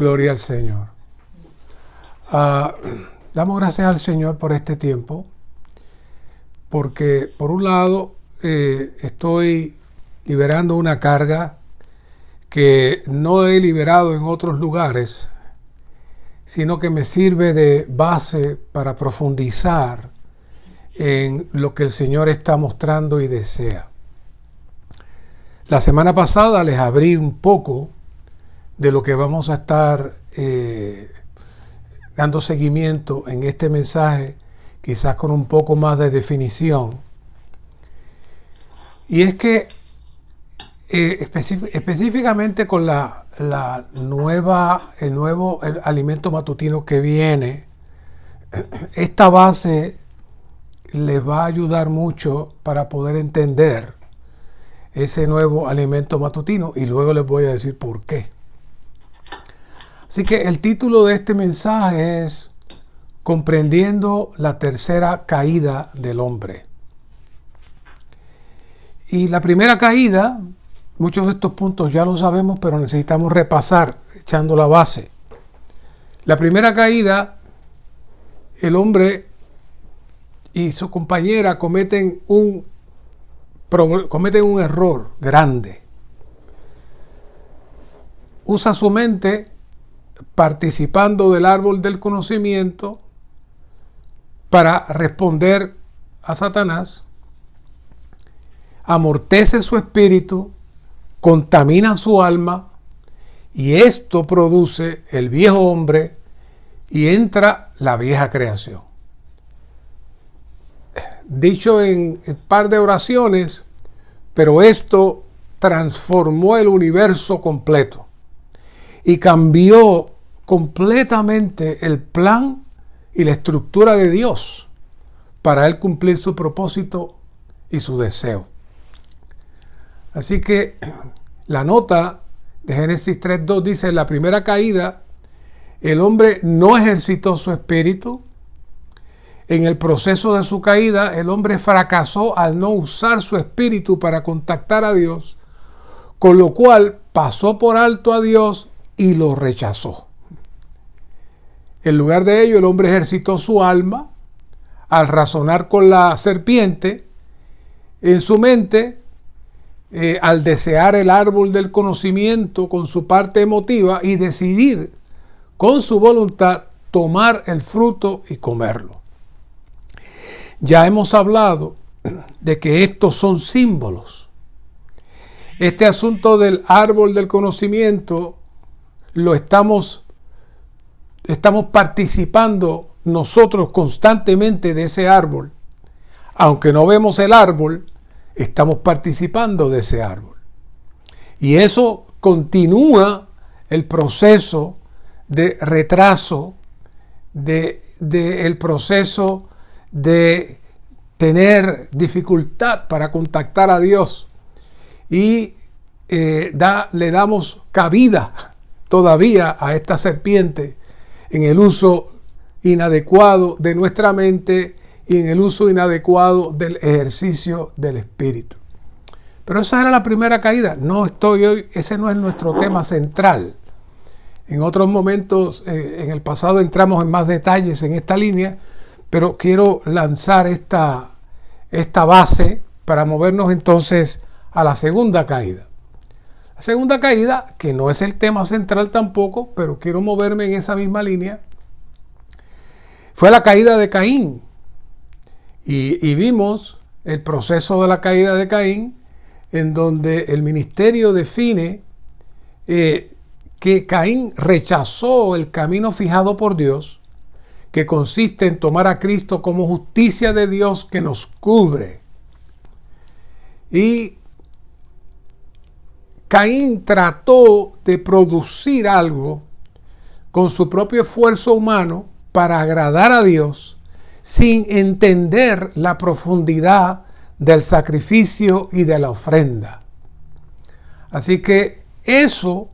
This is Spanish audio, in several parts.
Gloria al Señor. Damos gracias al Señor por este tiempo, porque por un lado estoy liberando una carga que no he liberado en otros lugares, sino que me sirve de base para profundizar en lo que el Señor está mostrando y desea. La semana pasada les abrí un poco de lo que vamos a estar dando seguimiento en este mensaje, quizás con un poco más de definición. Y es que específicamente con el nuevo alimento matutino que viene, esta base les va a ayudar mucho para poder entender ese nuevo alimento matutino, y luego les voy a decir por qué. Así que el título de este mensaje es Comprendiendo la tercera caída del hombre. Y la primera caída, muchos de estos puntos ya lo sabemos, pero necesitamos repasar echando la base. La primera caída, el hombre y su compañera cometen un error grande. Usa su mente participando del árbol del conocimiento para responder a Satanás, amortece su espíritu, contamina su alma, y esto produce el viejo hombre y entra la vieja creación. Dicho en un par de oraciones, pero esto transformó el universo completo y cambió completamente el plan y la estructura de Dios para él cumplir su propósito y su deseo. Así que la nota de Génesis 3:2 dice: en la primera caída, el hombre no ejercitó su espíritu. En el proceso de su caída, el hombre fracasó al no usar su espíritu para contactar a Dios, con lo cual pasó por alto a Dios y lo rechazó. En lugar de ello, el hombre ejercitó su alma al razonar con la serpiente en su mente, al desear el árbol del conocimiento con su parte emotiva y decidir con su voluntad tomar el fruto y comerlo. Ya hemos hablado de que estos son símbolos. Este asunto del árbol del conocimiento lo estamos participando nosotros constantemente de ese árbol. Aunque no vemos el árbol, estamos participando de ese árbol. Y eso continúa el proceso de retraso, el proceso de tener dificultad para contactar a Dios. Y le damos cabida todavía a esta serpiente en el uso inadecuado de nuestra mente y en el uso inadecuado del ejercicio del espíritu. Pero esa era la primera caída. Ese no es nuestro tema central. En otros momentos, en el pasado, entramos en más detalles en esta línea, pero quiero lanzar esta base para movernos entonces a la segunda caída. La segunda caída, que no es el tema central tampoco, pero quiero moverme en esa misma línea, fue la caída de Caín. Y vimos el proceso de la caída de Caín, en donde el ministerio define que Caín rechazó el camino fijado por Dios, que consiste en tomar a Cristo como justicia de Dios que nos cubre. Y Caín trató de producir algo con su propio esfuerzo humano para agradar a Dios, sin entender la profundidad del sacrificio y de la ofrenda. Así que eso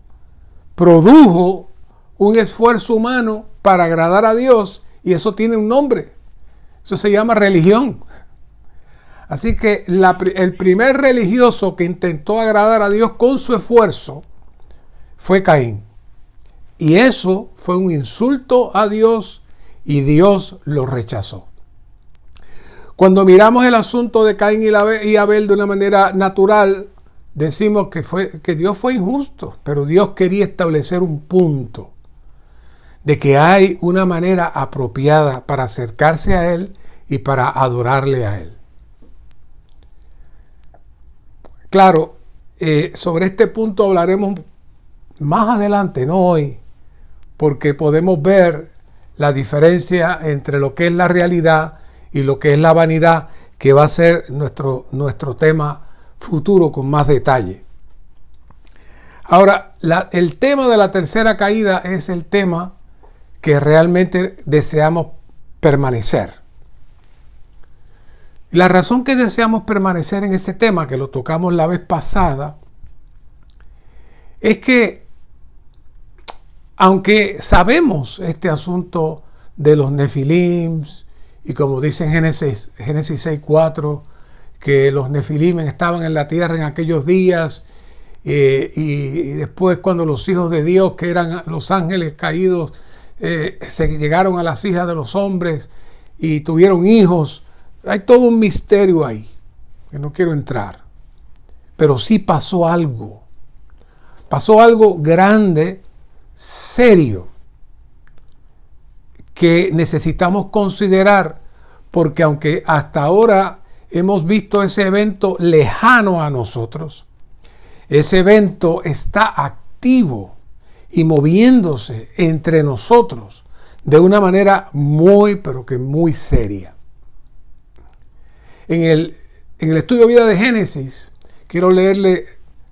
produjo un esfuerzo humano para agradar a Dios, y eso tiene un nombre. Eso se llama religión. Así que el primer religioso que intentó agradar a Dios con su esfuerzo fue Caín. Y eso fue un insulto a Dios y Dios lo rechazó. Cuando miramos el asunto de Caín y Abel de una manera natural, decimos que Dios fue injusto, pero Dios quería establecer un punto de que hay una manera apropiada para acercarse a Él y para adorarle a Él. Claro, sobre este punto hablaremos más adelante, no hoy, porque podemos ver la diferencia entre lo que es la realidad y lo que es la vanidad, que va a ser nuestro tema futuro con más detalle. Ahora, el tema de la tercera caída es el tema que realmente deseamos permanecer. La razón que deseamos permanecer en ese tema, que lo tocamos la vez pasada, es que aunque sabemos este asunto de los Nefilim, y como dice en Génesis 6:4, que los Nefilim estaban en la tierra en aquellos días, y después cuando los hijos de Dios, que eran los ángeles caídos, se llegaron a las hijas de los hombres y tuvieron hijos. Hay todo un misterio ahí, que no quiero entrar. Pero sí pasó algo. Pasó algo grande, serio, que necesitamos considerar, porque aunque hasta ahora hemos visto ese evento lejano a nosotros, ese evento está activo y moviéndose entre nosotros de una manera muy, pero que muy seria. En el estudio Vida de Génesis, quiero leerle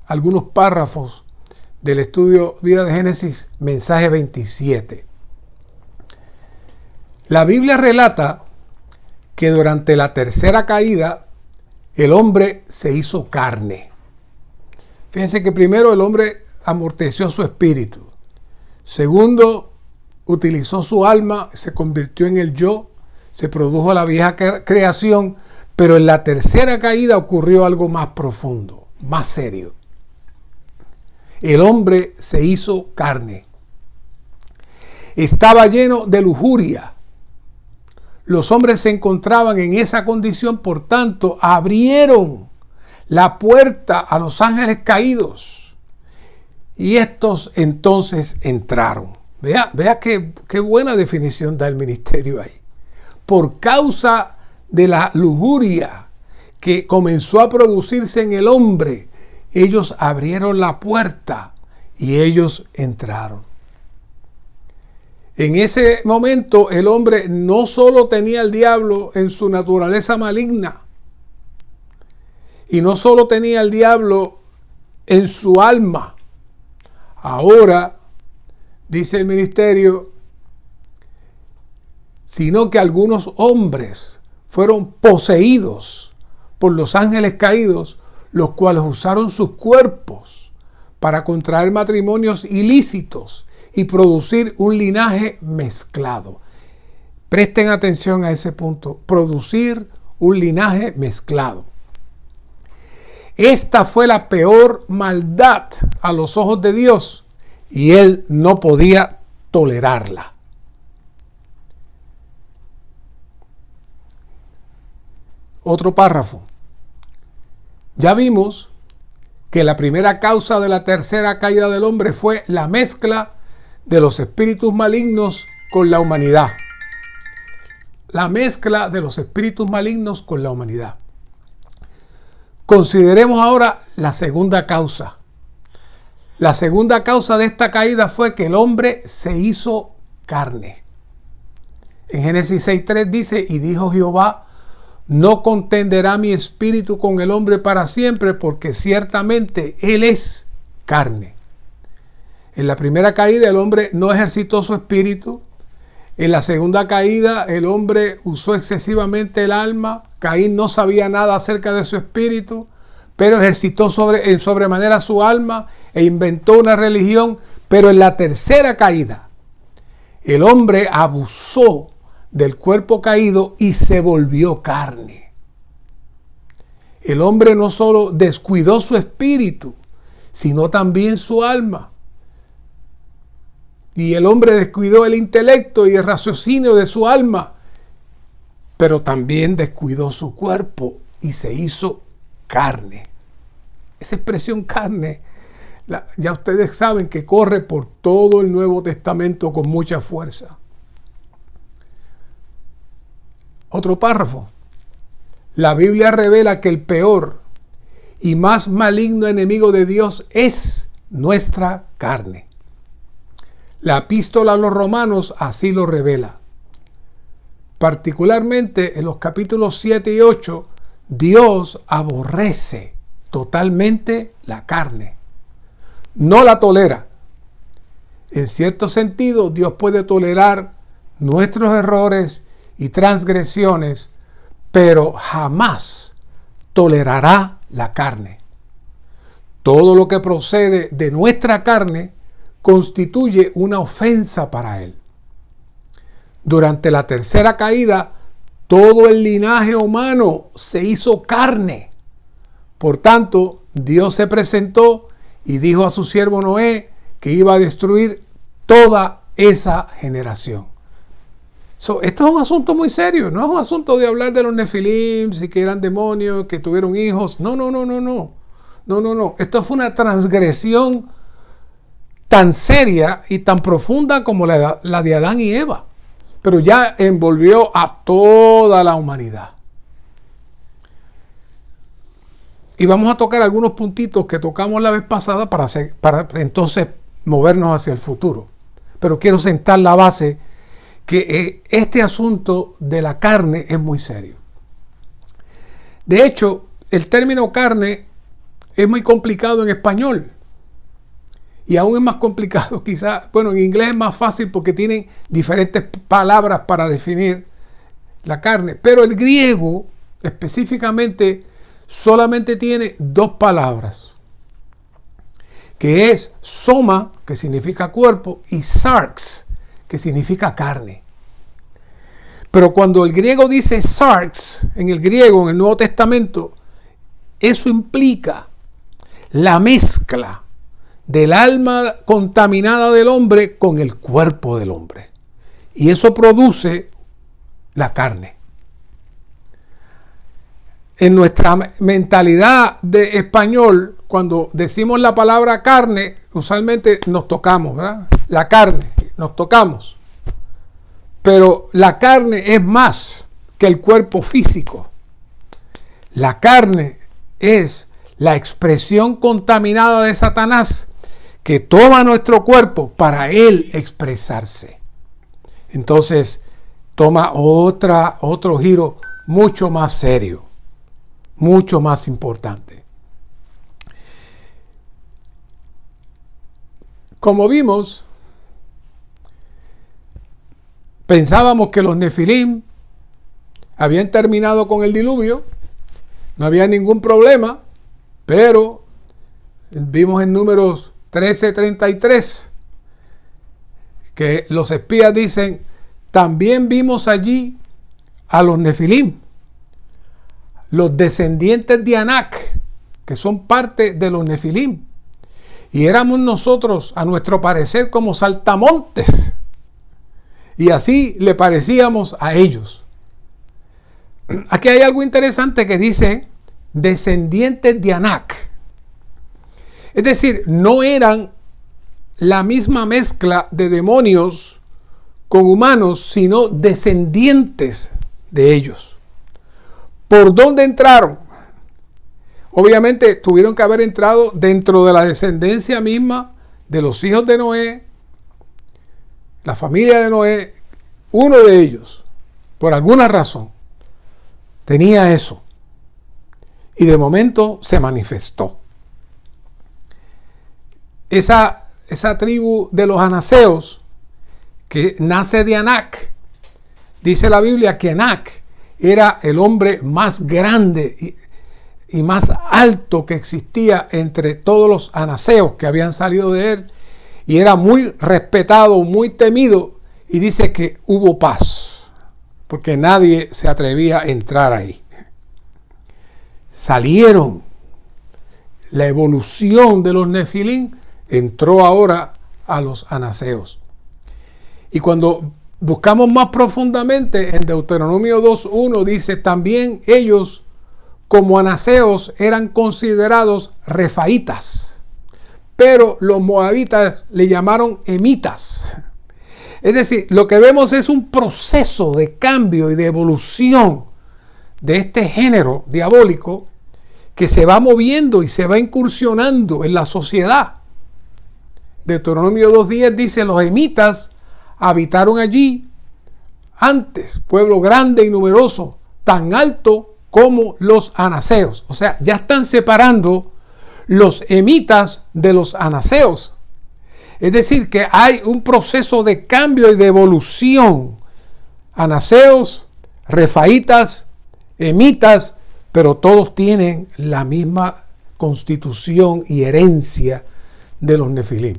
algunos párrafos del estudio Vida de Génesis, mensaje 27. La Biblia relata que durante la tercera caída, el hombre se hizo carne. Fíjense que primero el hombre amorteció su espíritu. Segundo, utilizó su alma, se convirtió en el yo, se produjo la vieja creación, pero en la tercera caída ocurrió algo más profundo, más serio. El hombre se hizo carne. Estaba lleno de lujuria. Los hombres se encontraban en esa condición, por tanto, abrieron la puerta a los ángeles caídos. Y estos entonces entraron. Vea qué buena definición da el ministerio ahí. Por causa de la lujuria que comenzó a producirse en el hombre, ellos abrieron la puerta y ellos entraron. En ese momento el hombre no solo tenía al diablo en su naturaleza maligna, y no solo tenía al diablo en su alma. Ahora, dice el ministerio, sino que algunos hombres fueron poseídos por los ángeles caídos, los cuales usaron sus cuerpos para contraer matrimonios ilícitos y producir un linaje mezclado. Presten atención a ese punto, producir un linaje mezclado. Esta fue la peor maldad a los ojos de Dios y Él no podía tolerarla. Otro párrafo. Ya vimos que la primera causa de la tercera caída del hombre fue la mezcla de los espíritus malignos con la humanidad. La mezcla de los espíritus malignos con la humanidad. Consideremos ahora la segunda causa. La segunda causa de esta caída fue que el hombre se hizo carne. En Génesis 6:3 dice, y dijo Jehová, no contenderá mi espíritu con el hombre para siempre, porque ciertamente él es carne. En la primera caída el hombre no ejercitó su espíritu. En la segunda caída el hombre usó excesivamente el alma. Caín no sabía nada acerca de su espíritu, pero ejercitó en sobremanera su alma e inventó una religión. Pero en la tercera caída el hombre abusó del cuerpo caído y se volvió carne. El hombre no solo descuidó su espíritu, sino también su alma. y el hombre descuidó el intelecto y el raciocinio de su alma, pero también descuidó su cuerpo y se hizo carne. Esa expresión carne, ya ustedes saben que corre por todo el Nuevo Testamento con mucha fuerza. Otro párrafo. La Biblia revela que el peor y más maligno enemigo de Dios es nuestra carne. La epístola a los Romanos así lo revela. Particularmente en los capítulos 7 y 8, Dios aborrece totalmente la carne. No la tolera. En cierto sentido, Dios puede tolerar nuestros errores y transgresiones, pero jamás tolerará la carne. Todo lo que procede de nuestra carne constituye una ofensa para Él. Durante la tercera caída, todo el linaje humano se hizo carne. Por tanto, Dios se presentó y dijo a su siervo Noé que iba a destruir toda esa generación. Esto es un asunto muy serio. No es un asunto de hablar de los nefilim, si que eran demonios, que tuvieron hijos. No. Esto fue una transgresión tan seria y tan profunda como la de Adán y Eva. Pero ya envolvió a toda la humanidad. Y vamos a tocar algunos puntitos que tocamos la vez pasada para entonces movernos hacia el futuro. Pero quiero sentar la base que este asunto de la carne es muy serio. De hecho, el término carne es muy complicado en español. Y aún es más complicado quizás, en inglés es más fácil porque tienen diferentes palabras para definir la carne. Pero el griego específicamente solamente tiene dos palabras, que es soma, que significa cuerpo, y sarx, que significa carne. Pero cuando el griego dice sarx, en el griego, en el Nuevo Testamento, eso implica la mezcla del alma contaminada del hombre con el cuerpo del hombre. Y eso produce la carne. En nuestra mentalidad de español, cuando decimos la palabra carne, usualmente nos tocamos, ¿verdad? La carne, nos tocamos. Pero la carne es más que el cuerpo físico. La carne es la expresión contaminada de Satanás que toma nuestro cuerpo para él expresarse. Entonces toma otro giro mucho más serio, mucho más importante. Como vimos, pensábamos que los nefilim habían terminado con el diluvio, no había ningún problema, pero vimos en Números 13:33 que los espías dicen: también vimos allí a los nefilim, los descendientes de Anak, que son parte de los nefilim, y éramos nosotros, a nuestro parecer, como saltamontes, y así le parecíamos a ellos. Aquí hay algo interesante que dice descendientes de Anak. Es decir, no eran la misma mezcla de demonios con humanos, sino descendientes de ellos. ¿Por dónde entraron? Obviamente tuvieron que haber entrado dentro de la descendencia misma de los hijos de Noé, la familia de Noé. Uno de ellos, por alguna razón, tenía eso. Y de momento se manifestó. Esa tribu de los anaseos, que nace de Anak, dice la Biblia que Anak era el hombre más grande y más alto que existía entre todos los anaseos que habían salido de él, y era muy respetado, muy temido, y dice que hubo paz, porque nadie se atrevía a entrar ahí. Salieron. La evolución de los nefilim entró ahora a los anaseos. Y cuando buscamos más profundamente, en Deuteronomio 2:1 dice, también ellos como anaseos eran considerados refaitas, pero los moabitas le llamaron emitas. Es decir, lo que vemos es un proceso de cambio y de evolución de este género diabólico que se va moviendo y se va incursionando en la sociedad. Deuteronomio 2:10 dice, los emitas habitaron allí antes, pueblo grande y numeroso, tan alto como los anaseos. O sea, ya están separando los emitas de los anaseos. Es decir, que hay un proceso de cambio y de evolución. Anaseos, refaitas, emitas, pero todos tienen la misma constitución y herencia de los nefilim.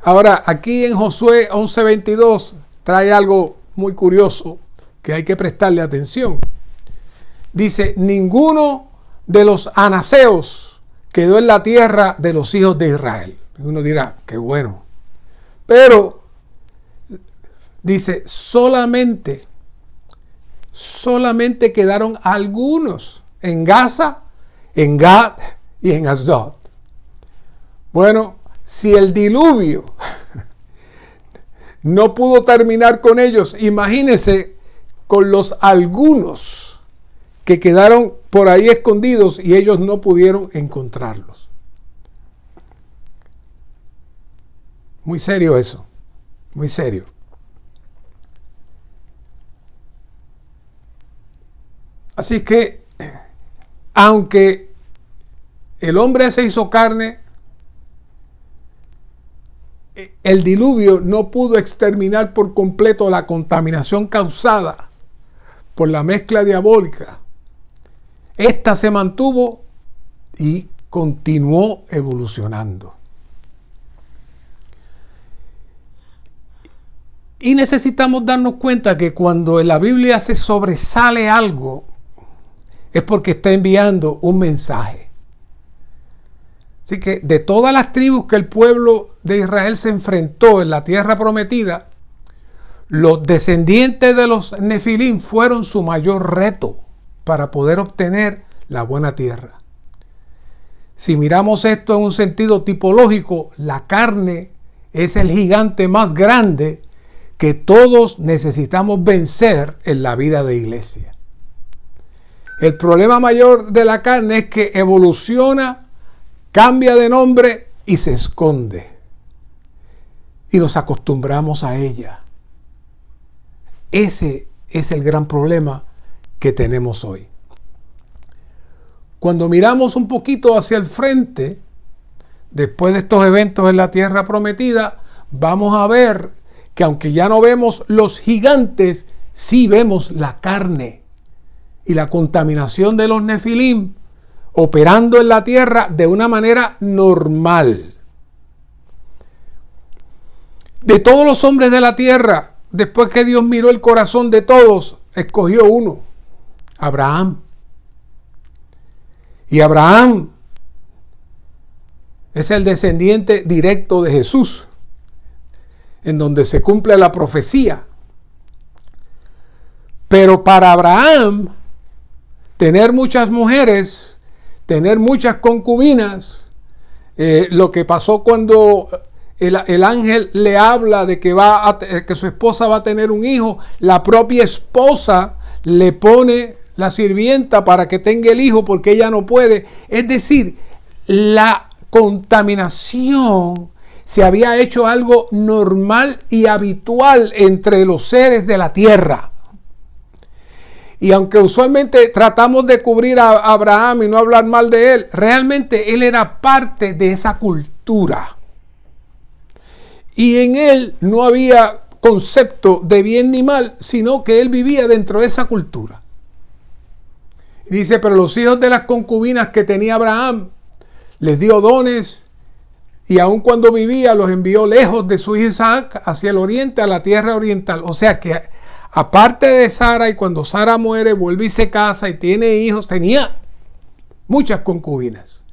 Ahora, aquí en Josué 11:22 trae algo muy curioso que hay que prestarle atención. Dice, ninguno de los anaseos quedó en la tierra de los hijos de Israel. Y uno dirá, qué bueno. Pero, dice, solamente quedaron algunos en Gaza, en Gad y en Asdod. Bueno, si el diluvio no pudo terminar con ellos, imagínense con los algunos que quedaron por ahí escondidos y ellos no pudieron encontrarlos. Muy serio eso, muy serio. Así que, aunque el hombre se hizo carne, el diluvio no pudo exterminar por completo la contaminación causada por la mezcla diabólica. Esta se mantuvo y continuó evolucionando. Y necesitamos darnos cuenta que cuando en la Biblia se sobresale algo, es porque está enviando un mensaje. Así que de todas las tribus que el pueblo de Israel se enfrentó en la tierra prometida, los descendientes de los nefilim fueron su mayor reto para poder obtener la buena tierra. Si miramos esto en un sentido tipológico, la carne es el gigante más grande que todos necesitamos vencer en la vida de iglesia. El problema mayor de la carne es que evoluciona, cambia de nombre y se esconde. Y nos acostumbramos a ella. Ese es el gran problema que tenemos hoy. Cuando miramos un poquito hacia el frente, después de estos eventos en la tierra prometida, vamos a ver que aunque ya no vemos los gigantes, sí vemos la carne y la contaminación de los nefilim operando en la tierra de una manera normal. De todos los hombres de la tierra, después que Dios miró el corazón de todos, escogió uno, Abraham. Y Abraham es el descendiente directo de Jesús, en donde se cumple la profecía. Pero para Abraham, tener muchas mujeres, tener muchas concubinas, lo que pasó cuando el ángel le habla de que su esposa va a tener un hijo, la propia esposa le pone la sirvienta para que tenga el hijo porque ella no puede. Es decir, la contaminación se había hecho algo normal y habitual entre los seres de la tierra. Y aunque usualmente tratamos de cubrir a Abraham y no hablar mal de él, realmente él era parte de esa cultura. Y en él no había concepto de bien ni mal, sino que él vivía dentro de esa cultura. Y dice, pero los hijos de las concubinas que tenía Abraham, les dio dones, y aun cuando vivía los envió lejos de su hijo Isaac hacia el oriente, a la tierra oriental. O sea que aparte de Sara, y cuando Sara muere, vuelve y se casa y tiene hijos, tenía muchas concubinas.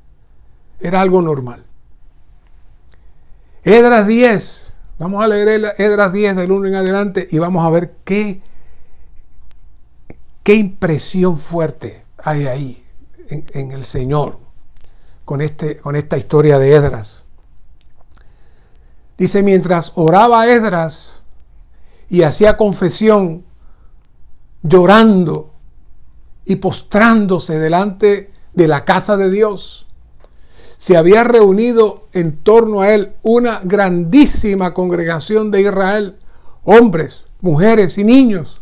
Era algo normal. Esdras 10, Vamos a leer Esdras 10 del 1 en adelante y vamos a ver qué impresión fuerte hay ahí en el Señor con esta historia de Esdras. Dice, mientras oraba Esdras y hacía confesión, llorando y postrándose delante de la casa de Dios, se había reunido en torno a él una grandísima congregación de Israel, hombres, mujeres y niños,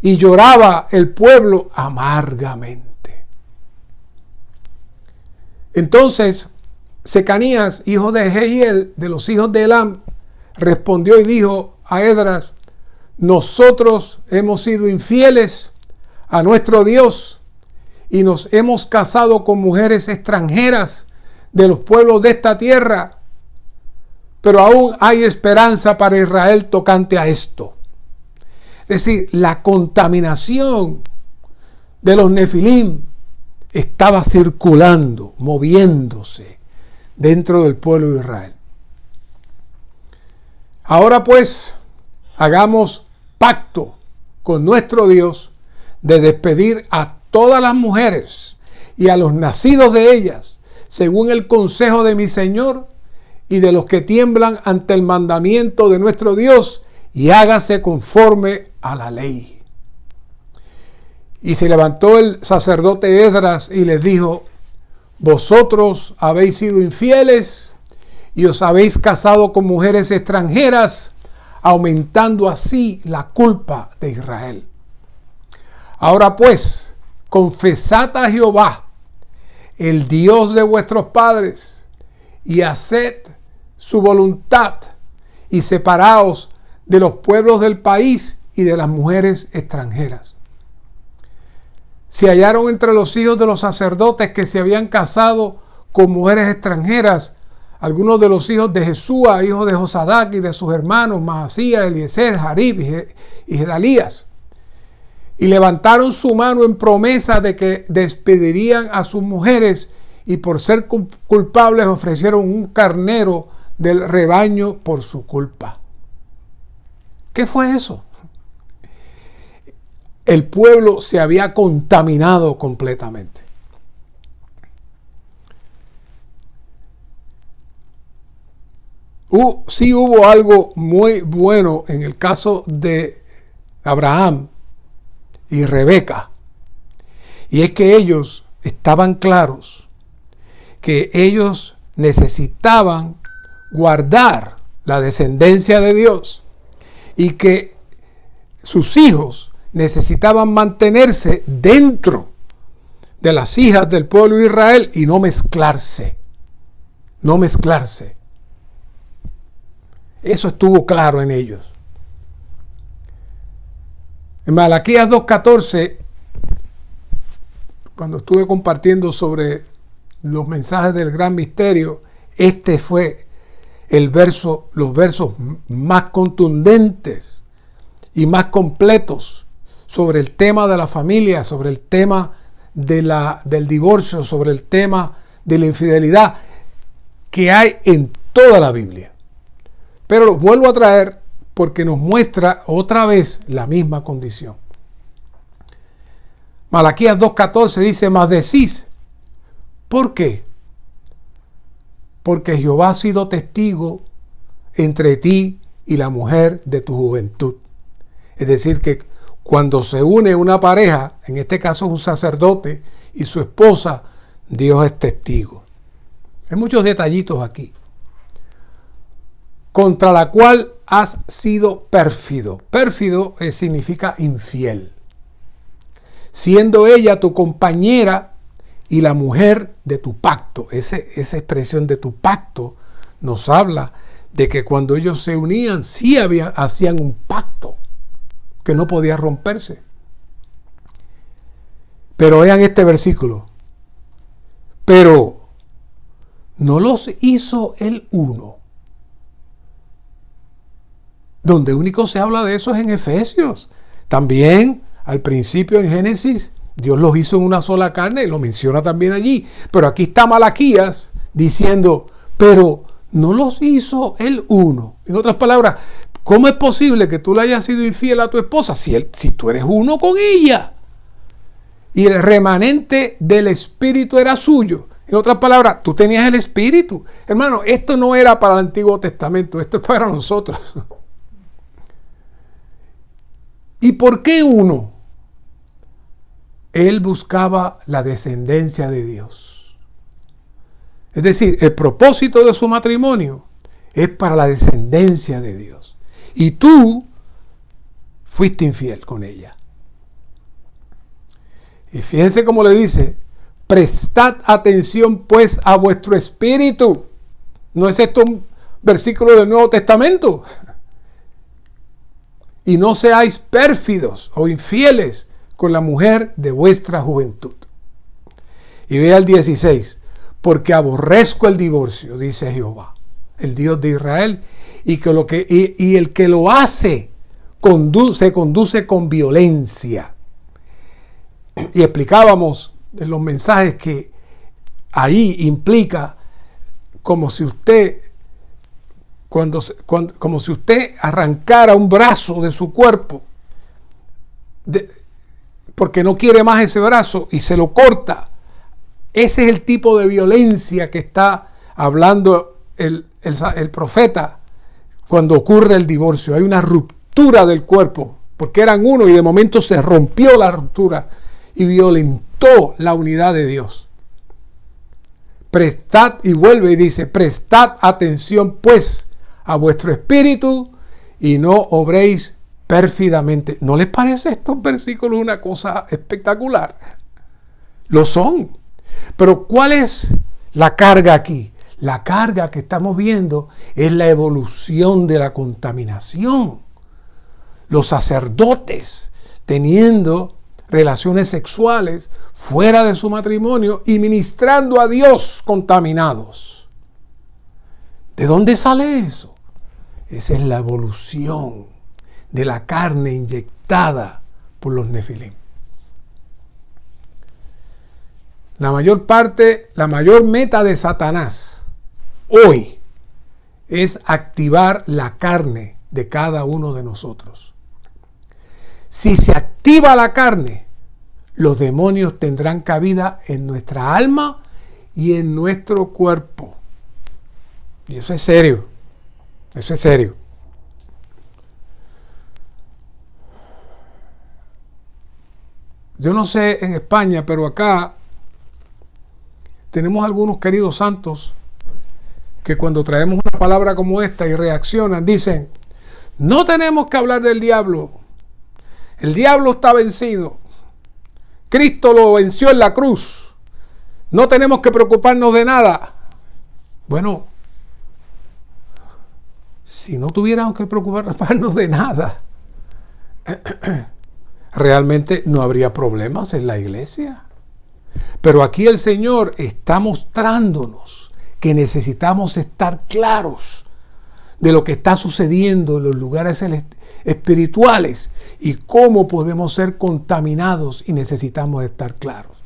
y lloraba el pueblo amargamente. Entonces Secanías, hijo de Jehiel, de los hijos de Elam, respondió y dijo a Esdras, nosotros hemos sido infieles a nuestro Dios y nos hemos casado con mujeres extranjeras de los pueblos de esta tierra, pero aún hay esperanza para Israel tocante a esto. Es decir, la contaminación de los nefilim estaba circulando, moviéndose dentro del pueblo de Israel. Ahora pues, hagamos pacto con nuestro Dios de despedir a todas las mujeres y a los nacidos de ellas, según el consejo de mi Señor y de los que tiemblan ante el mandamiento de nuestro Dios, y hágase conforme a la ley. Y se levantó el sacerdote Esdras y les dijo, vosotros habéis sido infieles y os habéis casado con mujeres extranjeras, aumentando así la culpa de Israel. Ahora pues, confesad a Jehová, el Dios de vuestros padres, y haced su voluntad, y separaos de los pueblos del país y de las mujeres extranjeras. Se hallaron entre los hijos de los sacerdotes que se habían casado con mujeres extranjeras, algunos de los hijos de Jesúa, hijo de Josadac, y de sus hermanos Maasías, Eliezer, Jarib y Gedalías. Y levantaron su mano en promesa de que despedirían a sus mujeres, y por ser culpables ofrecieron un carnero del rebaño por su culpa. ¿Qué fue eso? El pueblo se había contaminado completamente. Sí hubo algo muy bueno en el caso de Abraham y Rebeca, y es que ellos estaban claros que ellos necesitaban guardar la descendencia de Dios y que sus hijos necesitaban mantenerse dentro de las hijas del pueblo de Israel y no mezclarse. Eso estuvo claro en ellos. En Malaquías 2:14, cuando estuve compartiendo sobre los mensajes del gran misterio, este fue los versos más contundentes y más completos sobre el tema de la familia, sobre el tema del divorcio, sobre el tema de la infidelidad que hay en toda la Biblia. Pero lo vuelvo a traer porque nos muestra otra vez la misma condición. Malaquías 2:14 dice, mas decís, ¿por qué? Porque Jehová ha sido testigo entre ti y la mujer de tu juventud. Es decir, que cuando se une una pareja, en este caso un sacerdote y su esposa, Dios es testigo. Hay muchos detallitos aquí. Contra la cual has sido pérfido. Pérfido significa infiel. Siendo ella tu compañera y la mujer de tu pacto. Esa expresión de tu pacto nos habla de que cuando ellos se unían, sí hacían un pacto que no podía romperse. Pero vean este versículo. Pero no los hizo el uno. Donde único se habla de eso es en Efesios. También al principio en Génesis, Dios los hizo en una sola carne y lo menciona también allí. Pero aquí está Malaquías diciendo, pero no los hizo el uno. En otras palabras, ¿cómo es posible que tú le hayas sido infiel a tu esposa si tú eres uno con ella? Y el remanente del espíritu era suyo. En otras palabras, tú tenías el espíritu. Hermano, esto no era para el Antiguo Testamento, esto es para nosotros. ¿Y por qué uno? Él buscaba la descendencia de Dios. Es decir, el propósito de su matrimonio es para la descendencia de Dios. Y tú fuiste infiel con ella. Y fíjense cómo le dice, prestad atención pues a vuestro espíritu. ¿No es esto un versículo del Nuevo Testamento? Y no seáis pérfidos o infieles con la mujer de vuestra juventud. Y vea el 16, porque aborrezco el divorcio, dice Jehová, el Dios de Israel, y el que lo hace se conduce con violencia. Y explicábamos en los mensajes que ahí implica como si usted como si usted arrancara un brazo de su cuerpo porque no quiere más ese brazo y se lo corta. Ese es el tipo de violencia que está hablando el profeta cuando ocurre el divorcio. Hay una ruptura del cuerpo porque eran uno y de momento se rompió la ruptura y violentó la unidad de Dios. Prestad, y vuelve y dice, prestad atención pues a vuestro espíritu y no obréis pérfidamente. ¿No les parece estos versículos una cosa espectacular? Lo son. Pero ¿cuál es la carga aquí? La carga que estamos viendo es la evolución de la contaminación. Los sacerdotes teniendo relaciones sexuales fuera de su matrimonio y ministrando a Dios contaminados. ¿De dónde sale eso? Esa es la evolución de la carne inyectada por los nefilim. La mayor meta de Satanás hoy es activar la carne de cada uno de nosotros. Si se activa la carne, los demonios tendrán cabida en nuestra alma y en nuestro cuerpo. Y eso es serio. Eso es serio. Yo no sé en España, pero acá tenemos algunos queridos santos que cuando traemos una palabra como esta y reaccionan, dicen, no tenemos que hablar del diablo. El diablo está vencido. Cristo lo venció en la cruz. No tenemos que preocuparnos de nada. Bueno, si no tuviéramos que preocuparnos de nada, realmente no habría problemas en la iglesia. Pero aquí el Señor está mostrándonos que necesitamos estar claros de lo que está sucediendo en los lugares espirituales y cómo podemos ser contaminados y necesitamos estar claros.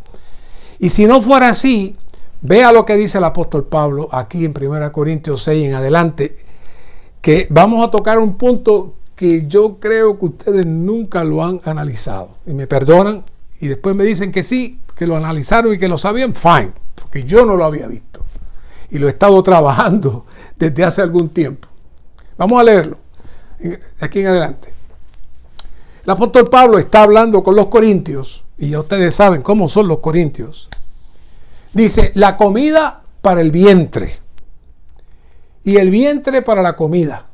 Y si no fuera así, vea lo que dice el apóstol Pablo aquí en 1 Corintios 6 en adelante, que vamos a tocar un punto que yo creo que ustedes nunca lo han analizado. Y me perdonan y después me dicen que sí, que lo analizaron y que lo sabían, fine, porque yo no lo había visto. Y lo he estado trabajando desde hace algún tiempo. Vamos a leerlo, aquí en adelante. El apóstol Pablo está hablando con los corintios, y ya ustedes saben cómo son los corintios. Dice, la comida para el vientre, y el vientre para la comida.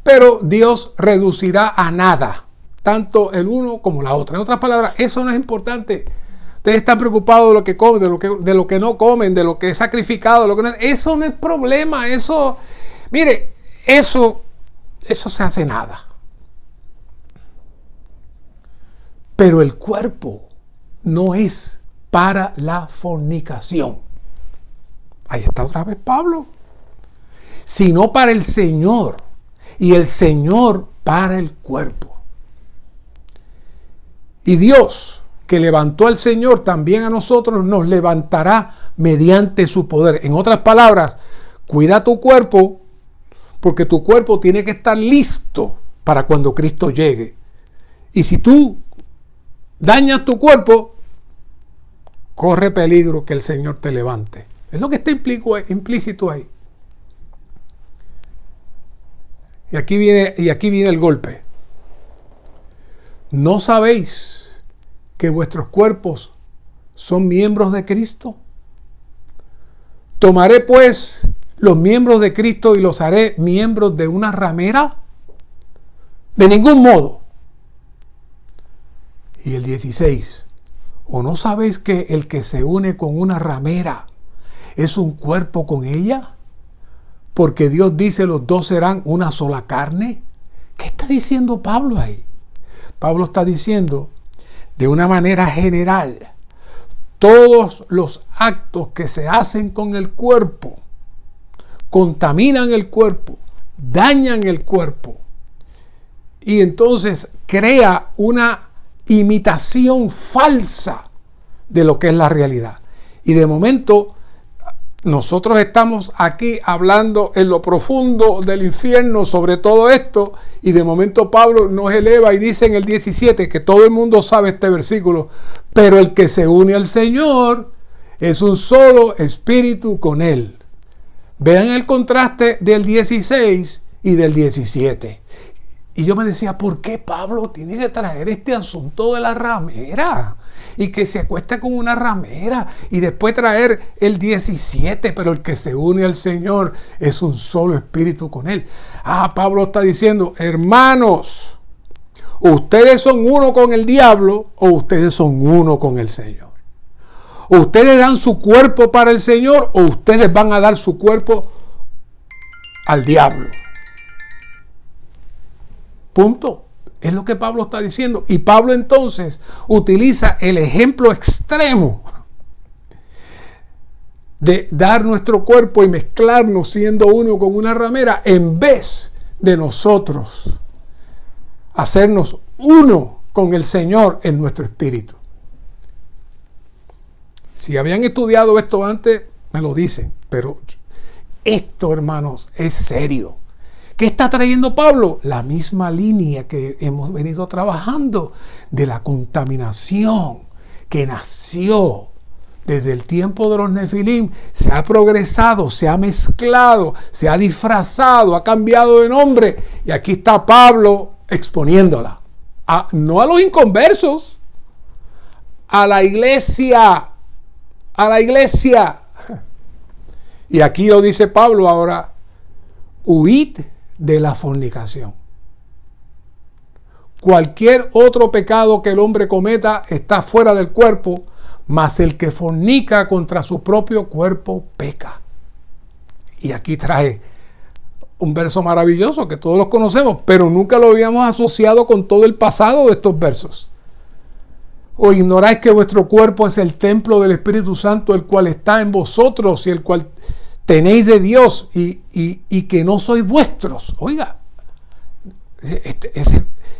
Pero Dios reducirá a nada, tanto el uno como la otra. En otras palabras, eso no es importante. Ustedes están preocupados de lo que comen, de lo que no comen, de lo que es sacrificado, de lo que no es. Eso no es problema. Eso, mire, eso se hace nada. Pero el cuerpo no es para la fornicación. Ahí está otra vez Pablo. Sino para el Señor. Y el Señor para el cuerpo. Y Dios que levantó al Señor, también a nosotros nos levantará mediante su poder. En otras palabras, cuida tu cuerpo, porque tu cuerpo tiene que estar listo para cuando Cristo llegue. Y si tú dañas tu cuerpo, corre peligro que el Señor te levante. Es lo que está implícito ahí. Y aquí viene el golpe. ¿No sabéis que vuestros cuerpos son miembros de Cristo? ¿Tomaré pues los miembros de Cristo y los haré miembros de una ramera? De ningún modo. Y el 16. ¿O no sabéis que el que se une con una ramera es un cuerpo con ella? Porque Dios dice, los dos serán una sola carne. ¿Qué está diciendo Pablo ahí? Pablo está diciendo, de una manera general, todos los actos que se hacen con el cuerpo contaminan el cuerpo, dañan el cuerpo, y entonces crea una imitación falsa de lo que es la realidad. Y de momento nosotros estamos aquí hablando en lo profundo del infierno sobre todo esto, y de momento Pablo nos eleva y dice en el 17, que todo el mundo sabe este versículo, pero el que se une al Señor es un solo espíritu con Él. Vean el contraste del 16 y del 17. Y yo me decía, ¿por qué Pablo tiene que traer este asunto de la ramera? Y que se acuesta con una ramera y después traer el 17, pero el que se une al Señor es un solo espíritu con Él. Pablo está diciendo, hermanos, ustedes son uno con el diablo o ustedes son uno con el Señor. Ustedes dan su cuerpo para el Señor o ustedes van a dar su cuerpo al diablo. Punto. Es lo que Pablo está diciendo. Y Pablo entonces utiliza el ejemplo extremo de dar nuestro cuerpo y mezclarnos siendo uno con una ramera, en vez de nosotros hacernos uno con el Señor en nuestro espíritu. Si habían estudiado esto antes, me lo dicen, pero esto, hermanos, es serio. ¿Qué está trayendo Pablo? La misma línea que hemos venido trabajando de la contaminación que nació desde el tiempo de los Nefilim. Se ha progresado, se ha mezclado, se ha disfrazado, ha cambiado de nombre. Y aquí está Pablo exponiéndola. No a los inconversos, a la iglesia. A la iglesia. Y aquí lo dice Pablo ahora. Huid de la fornicación. Cualquier otro pecado que el hombre cometa está fuera del cuerpo, mas el que fornica contra su propio cuerpo peca. Y aquí trae un verso maravilloso que todos los conocemos, pero nunca lo habíamos asociado con todo el pasado de estos versos. ¿O ignoráis que vuestro cuerpo es el templo del Espíritu Santo, el cual está en vosotros y el cual tenéis de Dios y que no sois vuestros? Oiga,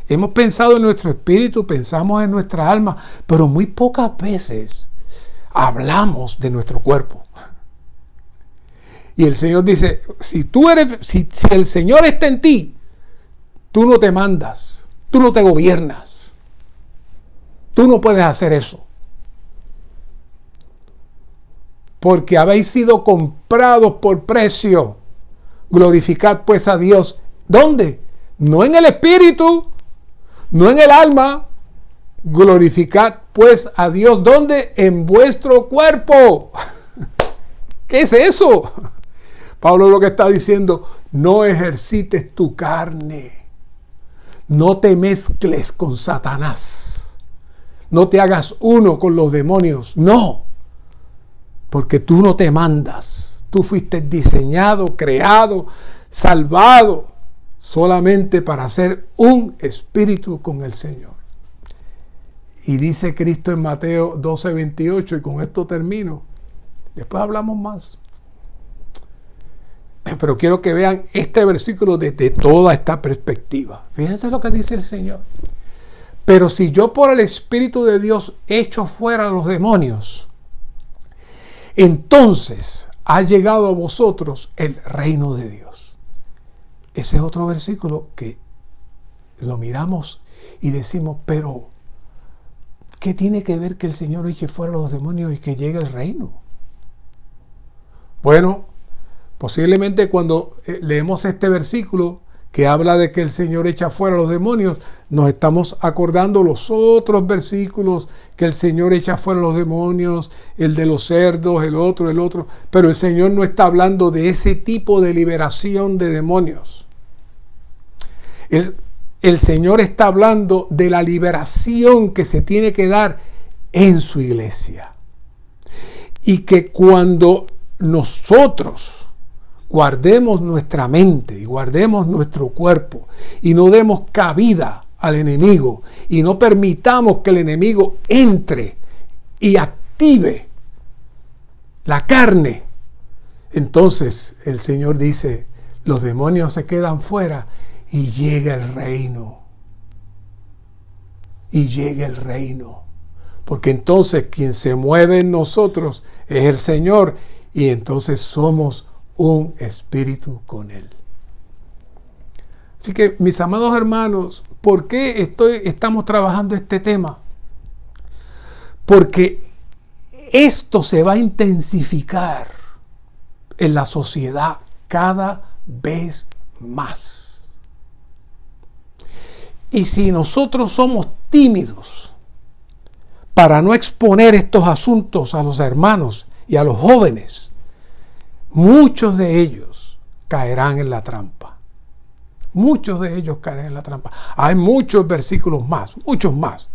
hemos pensado en nuestro espíritu, pensamos en nuestra alma, pero muy pocas veces hablamos de nuestro cuerpo. Y el Señor dice, si el Señor está en ti, tú no te mandas, tú no te gobiernas, tú no puedes hacer eso. Porque habéis sido comprados por precio. Glorificad pues a Dios. ¿Dónde? No en el espíritu, no en el alma. Glorificad pues a Dios. ¿Dónde? En vuestro cuerpo. ¿Qué es eso? Pablo lo que está diciendo, no ejercites tu carne. No te mezcles con Satanás. No te hagas uno con los demonios. No. Porque tú no te mandas. Tú fuiste diseñado, creado, salvado solamente para ser un espíritu con el Señor. Y dice Cristo en Mateo 12:28, y con esto termino. Después hablamos más. Pero quiero que vean este versículo desde toda esta perspectiva. Fíjense lo que dice el Señor. Pero si yo por el Espíritu de Dios echo fuera a los demonios, entonces ha llegado a vosotros el reino de Dios. Ese es otro versículo que lo miramos y decimos, pero ¿qué tiene que ver que el Señor eche fuera a los demonios y que llegue el reino? Bueno, posiblemente cuando leemos este versículo que habla de que el Señor echa fuera a los demonios, nos estamos acordando los otros versículos que el Señor echa fuera a los demonios, el de los cerdos, el otro, pero el Señor no está hablando de ese tipo de liberación de demonios. El Señor está hablando de la liberación que se tiene que dar en su iglesia. Y que cuando nosotros guardemos nuestra mente y guardemos nuestro cuerpo y no demos cabida al enemigo y no permitamos que el enemigo entre y active la carne, entonces el Señor dice, los demonios se quedan fuera y llega el reino. Y llega el reino. Porque entonces quien se mueve en nosotros es el Señor y entonces somos un espíritu con Él. Así que, mis amados hermanos, ¿por qué estamos trabajando este tema? Porque esto se va a intensificar en la sociedad cada vez más. Y si nosotros somos tímidos para no exponer estos asuntos a los hermanos y a los jóvenes, muchos de ellos caerán en la trampa. Muchos de ellos caerán en la trampa. Hay muchos versículos más, muchos más,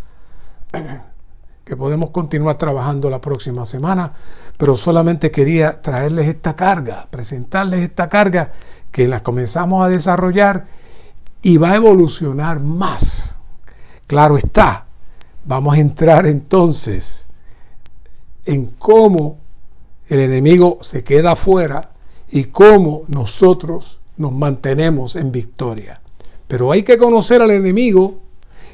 que podemos continuar trabajando la próxima semana, pero solamente quería traerles esta carga, presentarles esta carga que la comenzamos a desarrollar y va a evolucionar más. Claro está, vamos a entrar entonces en cómo el enemigo se queda afuera y cómo nosotros nos mantenemos en victoria. Pero hay que conocer al enemigo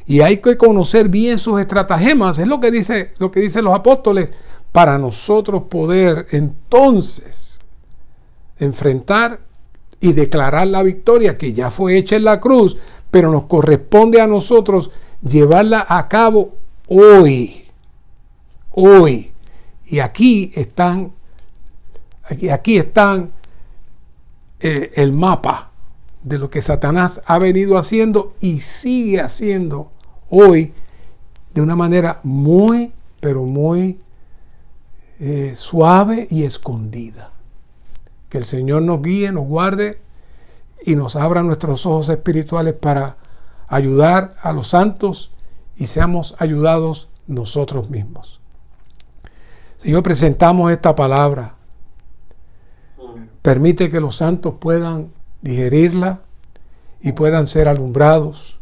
y hay que conocer bien sus estratagemas. Es lo que dicen los apóstoles, para nosotros poder entonces enfrentar y declarar la victoria que ya fue hecha en la cruz, pero nos corresponde a nosotros llevarla a cabo hoy. Hoy. Y aquí están el mapa de lo que Satanás ha venido haciendo y sigue haciendo hoy de una manera muy, pero muy suave y escondida. Que el Señor nos guíe, nos guarde y nos abra nuestros ojos espirituales para ayudar a los santos y seamos ayudados nosotros mismos. Señor, presentamos esta palabra. Permite que los santos puedan digerirla y puedan ser alumbrados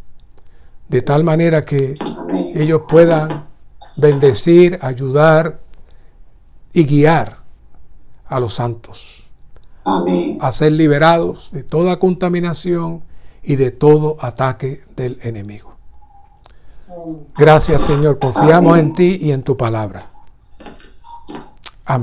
de tal manera que ellos puedan bendecir, ayudar y guiar a los santos. Amén. A ser liberados de toda contaminación y de todo ataque del enemigo. Gracias, Señor. Confiamos en ti y en tu palabra.